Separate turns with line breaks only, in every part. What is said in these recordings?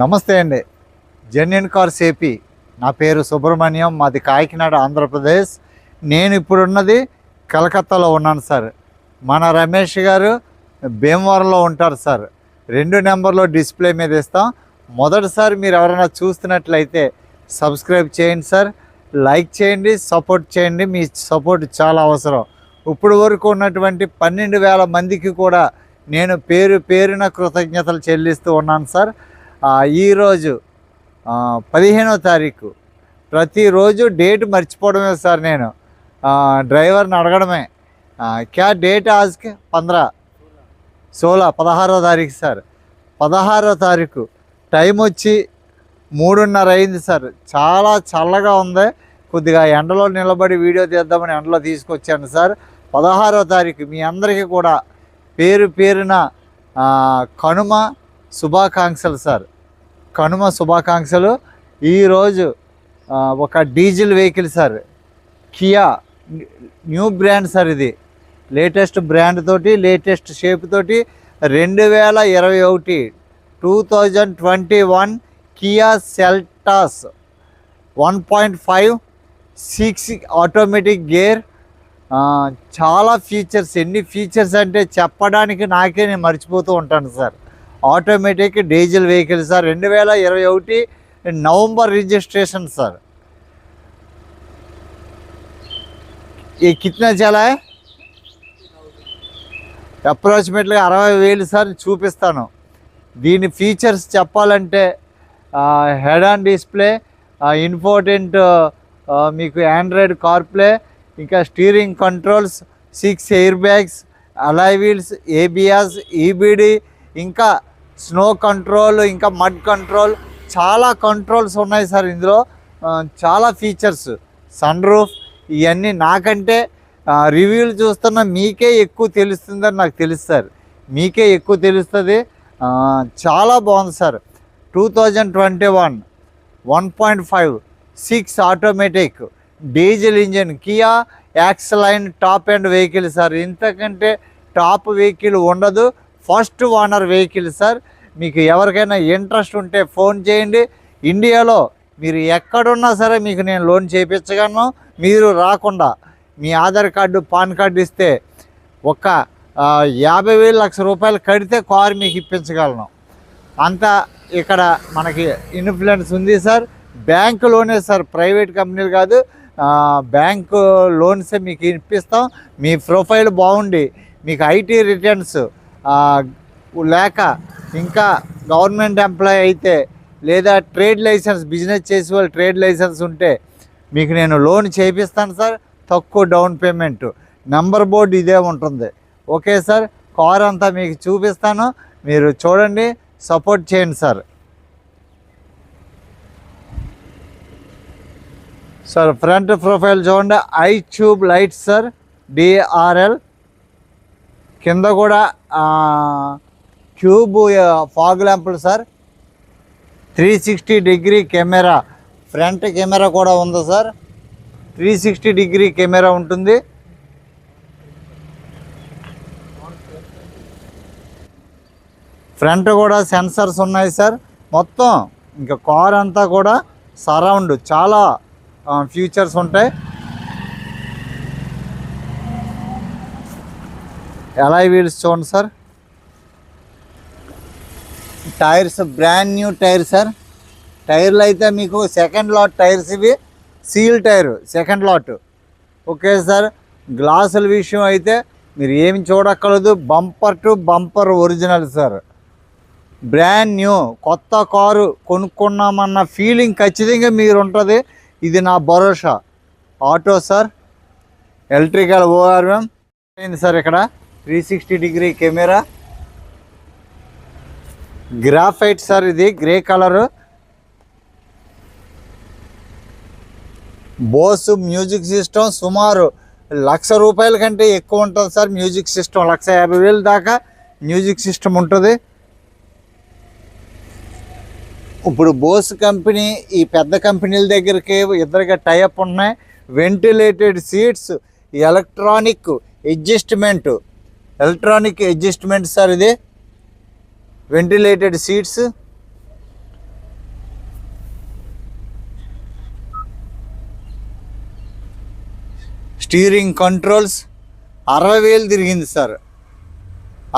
నమస్తే అండి. Genuine cars AP. నా పేరు సుబ్రహ్మణ్యం. మాది కాకినాడ, ఆంధ్రప్రదేశ్. నేను ఇప్పుడున్నది కలకత్తాలో ఉన్నాను సార్. మన రమేష్ గారు భీమవరంలో ఉంటారు సార్. 2 నెంబర్లో డిస్ప్లే మీద ఇస్తాం. మొదటిసారి మీరు ఎవరైనా చూస్తున్నట్లయితే సబ్స్క్రైబ్ చేయండి సార్, లైక్ చేయండి, సపోర్ట్ చేయండి. మీ సపోర్ట్ చాలా అవసరం. ఇప్పుడు వరకు ఉన్నటువంటి 12,000 మందికి కూడా నేను పేరున కృతజ్ఞతలు చెల్లిస్తూ ఉన్నాను సార్. ఈరోజు 15వ తారీఖు. ప్రతిరోజు డేట్ మర్చిపోవడమే సార్. నేను డ్రైవర్ని అడగడమే క్యా డేట్ ఆజ్కి 16వ తారీఖు సార్. 16వ తారీఖు టైం వచ్చి 3:30 అయింది సార్. చాలా చల్లగా ఉంది. కొద్దిగా ఎండలో నిలబడి వీడియో తీద్దామని ఎండలో తీసుకొచ్చాను సార్. 16వ తారీఖు మీ అందరికీ కూడా పేరున కనుమ శుభాకాంక్షలు సార్. కనుమ శుభాకాంక్షలు. ఈరోజు ఒక diesel vehicle sir, Kia new brand sir. ఇది లేటెస్ట్ బ్రాండ్ తోటి, లేటెస్ట్ షేప్ తోటి 2021 కియా సెల్టాస్ 1.5 6 ఆటోమేటిక్ గేర్. చాలా ఫీచర్స్. ఎన్ని ఫీచర్స్ అంటే చెప్పడానికి నేను మర్చిపోతూ ఉంటాను sir. Automatic diesel vehicle sir. 2021 November registration sir. ఈ కిतना चला है? అప్రాక్సిమేట్గా 60,000 సార్. చూపిస్తాను. దీని ఫీచర్స్ చెప్పాలంటే హెడ్ ఆన్ డిస్ప్లే, ఇన్ఫోటెంట్, మీకు ఆండ్రాయిడ్ కార్ప్లే, ఇంకా steering controls, 6 air bags, alloy wheels, ABS, EBD, ఇంకా స్నో కంట్రోల్, ఇంకా మడ్ కంట్రోల్. చాలా కంట్రోల్స్ ఉన్నాయి సార్ ఇందులో. చాలా ఫీచర్స్, సన్ రూఫ్, ఇవన్నీ నాకంటే రివ్యూలు చూస్తున్న మీకే ఎక్కువ తెలుస్తుందని నాకు తెలుసు సార్. మీకే ఎక్కువ తెలుస్తుంది. చాలా బాగుంది sir. 2021 1.5 6 automatic diesel engine Kia యాక్సలైన్ టాప్ అండ్ వెహికల్ సార్. ఇంతకంటే టాప్ వెహికల్ ఉండదు. First owner vehicle sir. మీకు ఎవరికైనా ఇంట్రెస్ట్ ఉంటే ఫోన్ చేయండి. ఇండియాలో మీరు ఎక్కడున్నా సరే మీకు నేను లోన్ చేయించగలను. మీరు రాకుండా మీ ఆధార్ కార్డు, పాన్ కార్డు ఇస్తే ఒక 50,000 లక్ష రూపాయలు కడితే కారు మీకు ఇప్పించగలను. అంతా ఇక్కడ మనకి ఇన్ఫ్లుయెన్స్ ఉంది సార్. బ్యాంకు లోనే సార్, ప్రైవేట్ కంపెనీలు కాదు. బ్యాంకు లోన్సే మీకు ఇప్పిస్తాం. మీ ప్రొఫైల్ బాగుండి, మీకు ఐటీ రిటర్న్స్ లేక, ఇంకా గవర్నమెంట్ ఎంప్లాయీ అయితే, లేదా ట్రేడ్ లైసెన్స్, బిజినెస్ చేసే వాళ్ళు ట్రేడ్ లైసెన్స్ ఉంటే మీకు నేను లోన్ చేపిస్తాను సార్. తక్కువ డౌన్ పేమెంట్. నెంబర్ బోర్డు ఇదే ఉంటుంది. Okay sir. కార్ అంతా మీకు చూపిస్తాను. మీరు చూడండి, సపోర్ట్ చేయండి సార్. సార్ ఫ్రంట్ ప్రొఫైల్ చూడండి. I tube lights sir, DRL. కింద కూడా ట్యూబ్ ఫాగ్ ల్యాంపులు sir. 360 degree camera, front camera కూడా ఉంది సార్. 360 డిగ్రీ కెమెరా ఉంటుంది. ఫ్రంట్ కూడా సెన్సర్స్ ఉన్నాయి సార్. మొత్తం ఇంకా కార్ అంతా కూడా సరౌండ్ చాలా ఫీచర్స్ ఉంటాయి. అలాయ్ వీల్స్ చూడండి sir. Tyres brand new tyre sir. టైర్లు అయితే మీకు సెకండ్ లాట్ టైర్స్, ఇవి seal tyre second lot. Okay sir. గ్లాసుల విషయం అయితే మీరు ఏమి చూడక్కర్లేదు. Bumper to bumper original sir. Brand new కొత్త కారు కొనుక్కున్నామన్న ఫీలింగ్ ఖచ్చితంగా మీరు ఉంటుంది. ఇది నా భరోసా. Auto sir. ఎలక్ట్రికల్ ఓఆర్ఎం అయింది సార్. ఇక్కడ 360 డిగ్రీ కెమెరా, గ్రాఫైట్ సార్. ఇది grey colour. Bose music system సుమారు 1,00,000 రూపాయల కంటే ఎక్కువ ఉంటుంది సార్. మ్యూజిక్ సిస్టమ్ 1,50,000 దాకా మ్యూజిక్ సిస్టమ్ ఉంటుంది. ఇప్పుడు బోస్ కంపెనీ ఈ పెద్ద కంపెనీల దగ్గరికి ఇద్దరుగా టైఅప్ ఉన్నాయి. Ventilated seats, electronic adjustment sir. ఇది వెంటిలేటెడ్ సీట్స్, స్టీరింగ్ కంట్రోల్స్ 60,000 తిరిగింది సార్,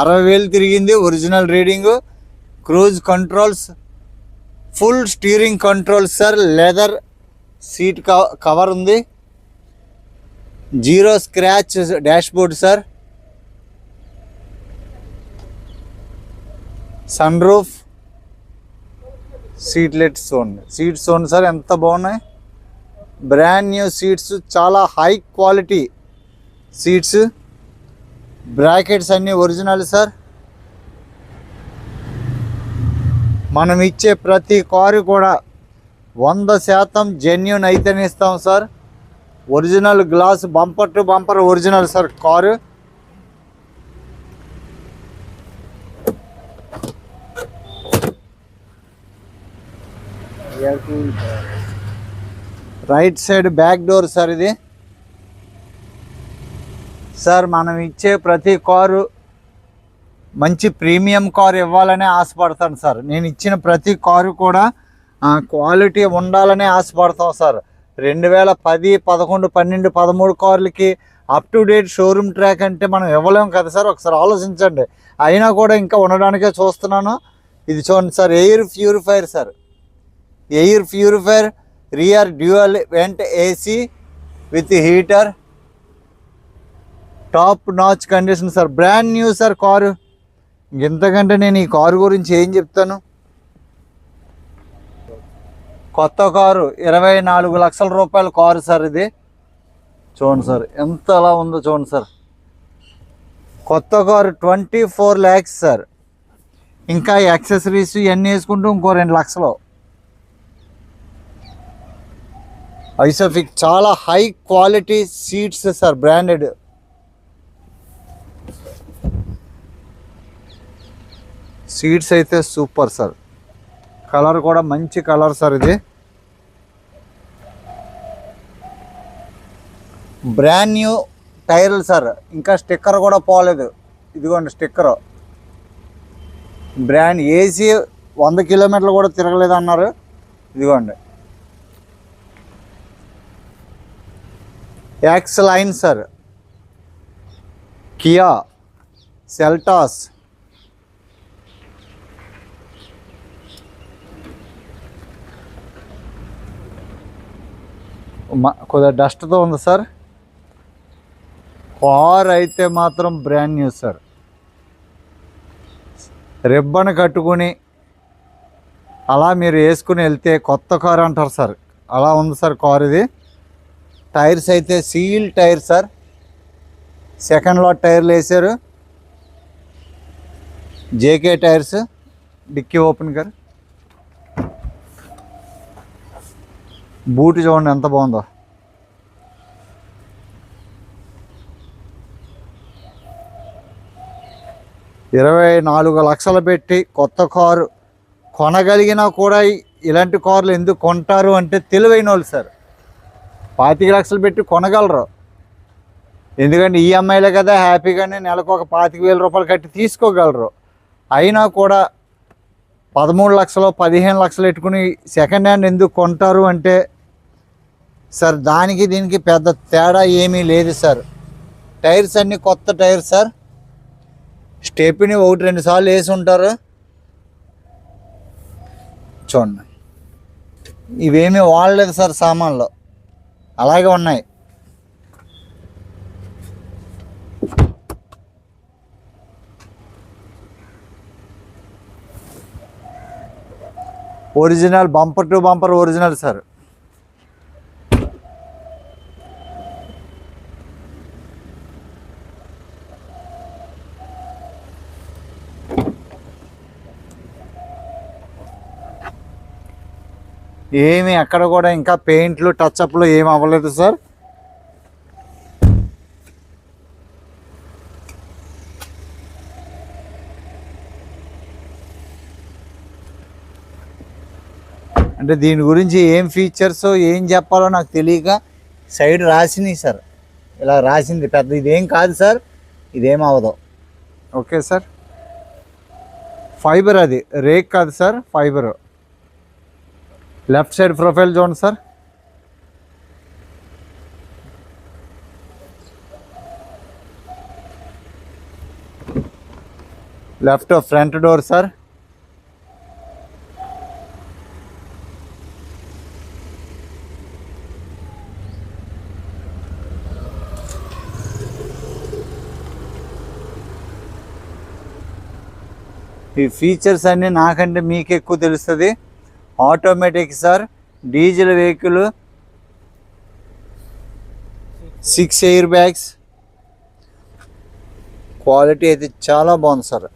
60,000 తిరిగింది. Original reading. Cruise controls, full steering controls sir. Leather seat cover ఉంది. 0 scratch dash board sir. Sun roof, సీట్లెట్స్ చూడండి, సీట్స్ చూడండి సార్ ఎంత బాగున్నాయి. బ్రాండ్ న్యూ సీట్స్, చాలా హై క్వాలిటీ సీట్స్. బ్రాకెట్స్ అన్నీ ఒరిజినల్ సార్. మనం ఇచ్చే ప్రతి కారు కూడా 100% జెన్యూన్ అయితేనే ఇస్తాం sir. Original glass, bumper to bumper original sir car. Right side back door sir ఇది. సార్ మనం ఇచ్చే ప్రతి కారు మంచి ప్రీమియం కారు ఇవ్వాలనే ఆశపడతాను సార్. నేను ఇచ్చిన ప్రతి కారు కూడా క్వాలిటీ ఉండాలనే ఆశపడతాం సార్. 2010, 11, 12, 13 కార్లకి up to date showroom track అంటే మనం ఇవ్వలేము కదా సార్. ఒకసారి ఆలోచించండి. అయినా కూడా ఇంకా ఉండడానికే చూస్తున్నాను. ఇది చూడండి sir, air purifier sir. Air purifier, rear dual vent AC with heater, top notch condition sir. Brand new sir car. ఇంతకంటే నేను ఈ కారు గురించి ఏం చెప్తాను. కొత్త కారు, 24 లక్షల రూపాయల కారు సార్ ఇది. చూడండి సార్ ఎంత అలా ఉందో చూడండి సార్. కొత్త కారు 24 lakhs సార్. ఇంకా యాక్సెసరీస్ ఇవన్నీ వేసుకుంటూ ఇంకో 2 లక్షలు. ఐసోఫిక్, చాలా high quality seats sir, branded. Seats అయితే సూపర్ సార్. కలర్ కూడా మంచి కలర్ సార్ ఇది. బ్రాండ్ న్యూ టైర్లు సార్. ఇంకా స్టిక్కర్ కూడా పోలేదు. ఇదిగోండి స్టిక్కర్. బ్రాండ్. ఏసీ 100 కిలోమీటర్లు కూడా తిరగలేదు అన్నారు. ఇదిగోండి X line sir. Kia Seltos, కొద్దిగా డస్ట్తో ఉంది సార్. కార్ అయితే మాత్రం బ్రాండ్ న్యూ సార్. రిబ్బన్ కట్టుకుని అలా మీరు వేసుకుని వెళ్తే కొత్త కారు అంటారు సార్. అలా ఉంది సార్ కార్ ఇది. టైర్స్ అయితే seal tyre sir. Second lot టైర్లు వేసారు. JK tyres. డిక్కీ ఓపెన్ కార్. బూట్ చూడండి ఎంత బాగుందో. $24 లక్షలు పెట్టి కొత్త కారు కొనగలిగినా కూడా ఇలాంటి కార్లు ఎందుకు కొంటారు అంటే తెలివైన వాళ్ళు సార్. 25 లక్షలు పెట్టి కొనగలరు. ఎందుకంటే ఈఎంఐలే కదా, హ్యాపీగానే నెలకు ఒక 25,000 రూపాయలు కట్టి తీసుకోగలరు. అయినా కూడా 13 లక్షలు 15 లక్షలు పెట్టుకుని సెకండ్ హ్యాండ్ ఎందుకు కొంటారు అంటే సార్, దానికి దీనికి పెద్ద తేడా ఏమీ లేదు సార్. టైర్స్ అన్నీ కొత్త టైర్ సార్. స్టెప్ని 1-2 సార్లు వేసి ఉంటారు. చూడండి, ఇవేమీ వాడలేదు సార్ సామాన్లు, అలాగే ఉన్నాయి. Original bumper to bumper original sir. ఏమి అక్కడ కూడా ఇంకా పెయింట్లు టచ్అప్లు ఏమి అవ్వలేదు సార్. అంటే దీని గురించి ఏం ఫీచర్స్ ఏం చెప్పాలో నాకు తెలియక సైడ్ రాసినాయి సార్. ఇలా రాసింది పెద్ద, ఇదేం కాదు సార్, ఇదేం అవ్వదు. Okay sir. ఫైబర్, అది రేక్ కాదు sir, fibre. Left side profile చూడండి sir. Left front door sir. ఈ ఫీచర్స్ అన్నీ నాకంటే మీకు ఎక్కువ తెలుస్తుంది. Automatic sir, diesel vehicle, 6 air bags, quality అయితే చాలా బాగుంది సార్.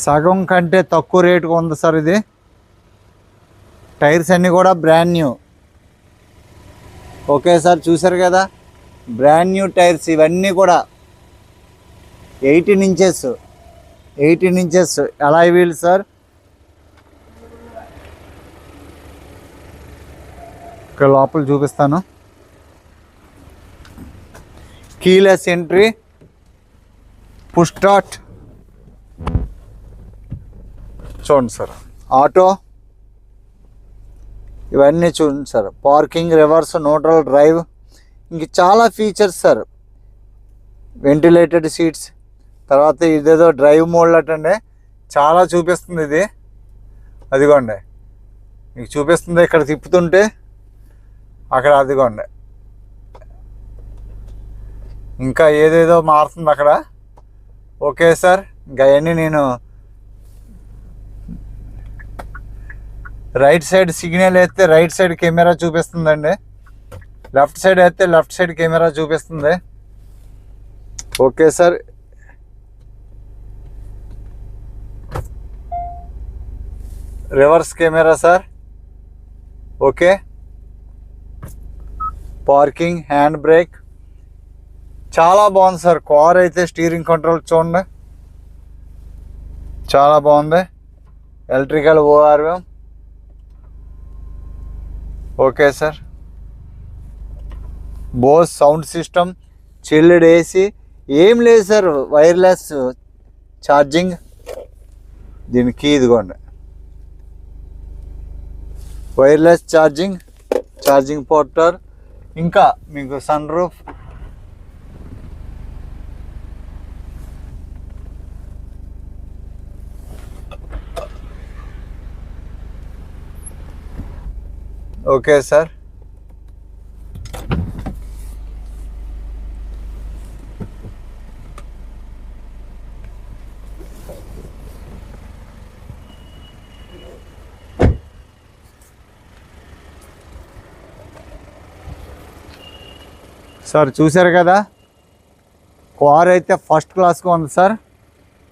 సగం కంటే తక్కువ రేటుగా ఉంది సార్ ఇది. టైర్స్ అన్నీ కూడా బ్రాండ్ న్యూ. ఓకే సార్, చూసారు కదా బ్రాండ్ న్యూ టైర్స్ ఇవన్నీ కూడా. 18 ఇంచెస్ అలాయ్ వీల్ సార్. ఇక్కడ లోపల చూపిస్తాను. కీలెస్ ఎంట్రీ, పుష్ స్టార్ట్ చూడండి సార్. ఆటో ఇవన్నీ చూడండి sir. Parking, reverse, neutral, drive, ఇంక చాలా ఫీచర్స్ సార్. వెంటిలేటెడ్ సీట్స్, తర్వాత ఇదేదో డ్రైవ్ మోడ్ అటండి, చాలా చూపిస్తుంది ఇది. అదిగోండి మీకు చూపిస్తుంది, ఇక్కడ తిప్పుతుంటే అక్కడ అదిగోండి ఇంకా ఏదేదో మారుతుంది అక్కడ. ఓకే సార్, ఇంకా అవన్నీ నేను రైట్ సైడ్ సిగ్నల్ వేస్తే రైట్ సైడ్ కెమెరా చూపిస్తుందండి, లెఫ్ట్ సైడ్ వేస్తే లెఫ్ట్ సైడ్ కెమెరా చూపిస్తుంది. Okay sir, reverse camera sir. Okay, parking, hand brake, చాలా బాగుంది సార్. కార్ అయితే స్టీరింగ్ కంట్రోల్ చూడండి, చాలా బాగుంది. Electrical ORM. Okay sir, Bose sound system, chilled AC, ఏం లేదు సార్. వైర్లెస్ ఛార్జింగ్, దీనికి ఇదిగోండి వైర్లెస్ ఛార్జింగ్ పోర్టర్. ఇంకా మీకు sunroof, okay sir. Sir చూసారు కదా, కార్ అయితే ఫస్ట్ క్లాస్గా ఉంది సార్.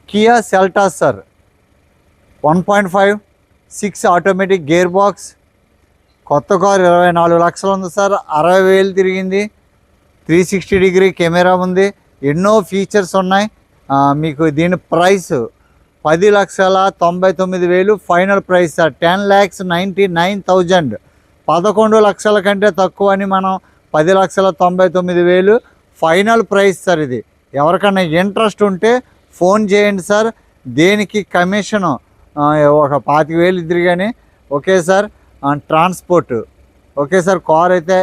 Kia Seltos sir, 1.5 6 automatic gear box. కొత్త కారు 24 లక్షలు ఉంది సార్. 60,000 తిరిగింది. 360 డిగ్రీ కెమెరా ఉంది. ఎన్నో ఫీచర్స్ ఉన్నాయి. మీకు దీని ప్రైస్ 10,99,000 ఫైనల్ ప్రైస్ సార్. 10,99,000. 11 లక్షల కంటే తక్కువ అని మనం 10,99,000 ఫైనల్ ప్రైస్ సార్ ఇది. ఎవరికన్నా ఇంట్రెస్ట్ ఉంటే ఫోన్ చేయండి సార్. దేనికి కమిషను ఒక 25,000 ఇద్దరు కానీ. Okay sir, transport. Okay sir, car అయితే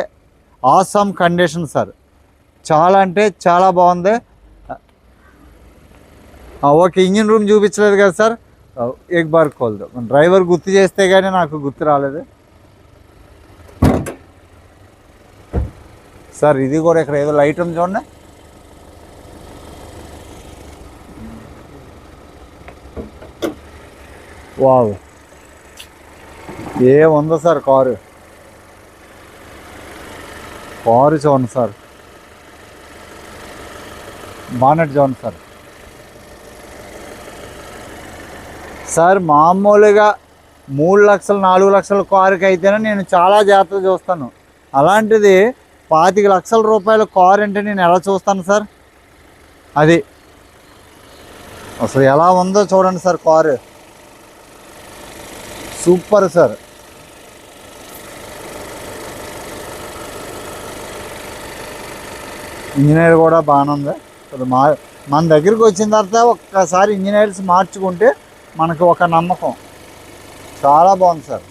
ఆసమ్ కండిషన్ సార్, చాలా అంటే చాలా బాగుంది. ఓకే, ఇంజిన్ రూమ్ చూపించలేదు కదా సార్. ఎక్ బార్ కోల్దు డ్రైవర్ గుర్తు చేస్తే కానీ నాకు గుర్తు రాలేదు సార్. ఇది కూడా ఇక్కడ ఏదో లైట్ ఉంది చూడండి. వావ్, ఏముందో సార్ కారు చూడండి సార్. బానెట్ చూడండి సార్. సార్ మామూలుగా 3 లక్షలు 4 లక్షల కారుకి అయితేనే నేను చాలా జాగ్రత్తగా చూస్తాను. అలాంటిది 25 లక్షల రూపాయల కారు అంటే నేను ఎలా చూస్తాను సార్? అది అసలు ఎలా ఉందో చూడండి sir. Car super sir. Engineer కూడా బాగానే ఉంది. మన దగ్గరికి వచ్చిన తర్వాత ఒక్కసారి ఇంజనీర్స్ మార్చుకుంటే మనకు ఒక నమ్మకం. చాలా బాగుంది సార్.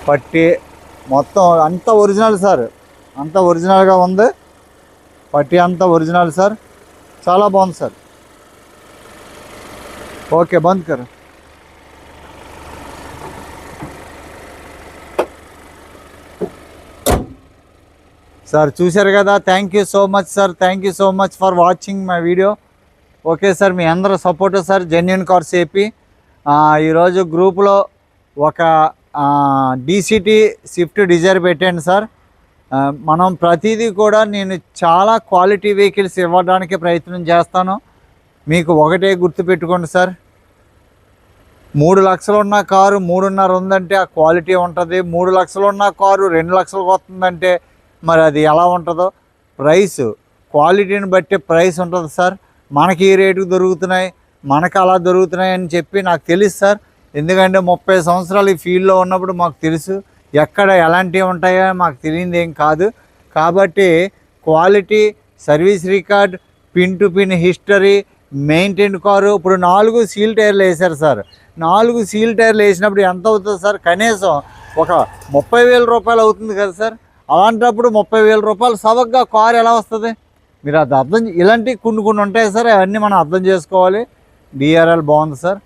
పట్టి మొత్తం అంతా ఒరిజినల్ సార్, అంతా ఒరిజినల్గా ఉంది. పట్టి అంతా ఒరిజినల్ సార్, చాలా బాగుంది సార్. ఓకే బంద్ కర్. సార్ చూశారు కదా, thank you so much sir, thank you so much for watching my video. Okay sir, మీ అందరూ support sir genuine cars AP. ఈరోజు గ్రూప్లో ఒక డీసీటీ స్విఫ్ట్ డిజైర్ పెట్టండి సార్. మనం ప్రతిదీ కూడా నేను చాలా క్వాలిటీ వెహికల్స్ ఇవ్వడానికి ప్రయత్నం చేస్తాను. మీకు ఒకటే గుర్తుపెట్టుకోండి సార్, 3 లక్షలు ఉన్న కారు 3.5 ఉందంటే ఆ క్వాలిటీ ఉంటుంది. 3 లక్షలు ఉన్న కారు 2 లక్షలకు వస్తుందంటే మరి అది ఎలా ఉంటుందో. ప్రైస్ క్వాలిటీని బట్టి ప్రైస్ ఉంటుంది సార్. మనకి ఈ రేటుకు దొరుకుతున్నాయి, మనకు అలా దొరుకుతున్నాయి అని చెప్పి నాకు తెలుసు సార్. ఎందుకంటే 30 సంవత్సరాలు ఈ ఫీల్డ్లో ఉన్నప్పుడు మాకు తెలుసు ఎక్కడ ఎలాంటివి ఉంటాయో మాకు తెలియదు ఏం కాదు. కాబట్టి quality, service record, pin to pin history, maintain car. ఇప్పుడు 4 సీల్ టైర్లు వేశారు సార్. 4 సీల్ టైర్లు వేసినప్పుడు ఎంత అవుతుంది సార్? కనీసం ఒక 30,000 రూపాయలు అవుతుంది కదా సార్. అలాంటప్పుడు 30,000 రూపాయలు సవగ్గా కారు ఎలా వస్తుంది? మీరు అది అర్థం, ఇలాంటివి కొన్ని ఉంటాయి సార్, అవన్నీ మనం అర్థం చేసుకోవాలి. డిఆర్ఎల్ బాగుంది సార్,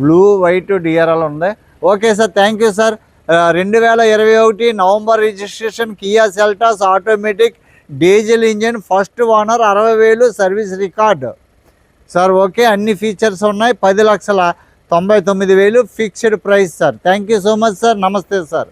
బ్లూ వైట్ డిఆర్ఎల్ ఉంది. Okay sir, thank you sir. 2021 November registration, Kia Seltos automatic diesel engine, first owner, 60,000 service record sir. Okay, అన్ని ఫీచర్స్ ఉన్నాయి. 10,99,000 fixed price sir. Thank you so much sir. నమస్తే sir.